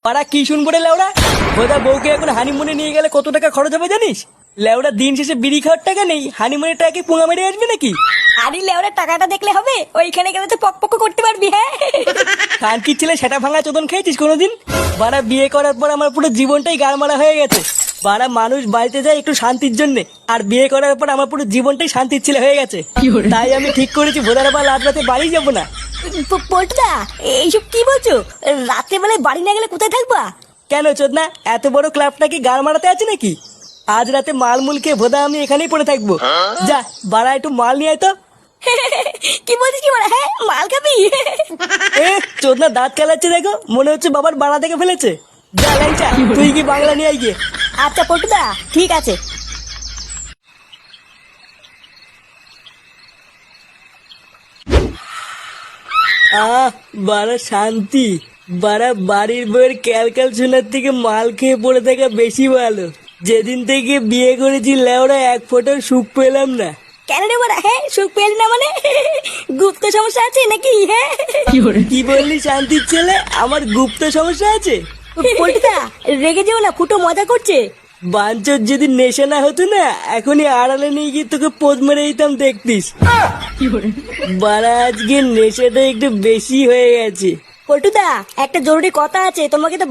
পাড়া কি শুনবো রে লেওড়া? বোধা বউকে এখন হানিমুনে নিয়ে গেলে কত টাকা খরচ হবে জানিস? লেওড়া দিন শেষে বিড়ি খাওয়ার টাকা নেই, হানিমুনের টাকা কি পুঙা মেরে আসবে নাকি? আরে লেওরা টাকাটা দেখলে হবে? ওইখানে গেলে তো পক করতে পারবি। হ্যাঁ কান কি ছেলে সেটা ভাঙা চোদন খেয়েছিস কোনোদিন? বাড়া বিয়ে করার পর আমার পুরো জীবনটাই গাড়মারা হয়ে গেছে। বাড়া মানুষ বাড়িতে যায় একটু শান্তির জন্য, আর বিয়ে করার পর আমার পুরো জীবনটাই শান্তির ছেলে হয়ে গেছে। তাই আমি ঠিক করেছি ভোদার আবার রাত রাতে বাড়ি যাবো না। পল্টুদা, এইসব কি বলছো? রাত্রে বেলায় বাড়ি না গেলে কোথায় থাকবা? কেন চোদনা, এত বড় ক্লাবটা কি গাড় মারাতে আছে নাকি? আজ রাতে মালমুল খেয়ে ভোদা আমি এখানেই পড়ে থাকবো। যা বাড়া একটু মাল নিয়ে আয় তো। কি বলছিস কি বলা? হ্যাঁ মাল খাবি? এ চোদনা দাঁত কেলাচ্ছে দেখো, মনে হচ্ছে বাবার বাড়া থেকে ফেলেছে। যা ল্যাংচা, তুই কি বাংলা নিয়ে আয় গিয়ে। আচ্ছা পল্টুদা, ঠিক আছে। বাড়া শান্তি। বাড়া বাড়ির বউয়ের ক্যালকাল শোনার থেকে মাল খেয়ে পড়ে থাকা বেশি ভালো। যেদিন থেকে বিয়ে করেছি লেওরা এক ফোঁটার সুখ পেলাম না। কেন রে বলা? হ্যাঁ সুখ পেলি না মানে? গুপ্ত সমস্যা আছে নাকি? হ্যাঁ কি বললি শান্তির ছেলে? আমার গুপ্ত সমস্যা আছে? পল্টুদা রেগে যেও না, ফুটো মজা করছে। বাঞ্চর যদি নেশা না হতো না, এখনই আড়ালে নিয়ে গিয়ে তোকে পোদ মেরে দিতাম, দেখতিস। বাড়া আজকে নেশাটা একটু বেশি হয়ে গেছে। পল্টুদা একটা জরুরি কথা আছে, তোমাকে তো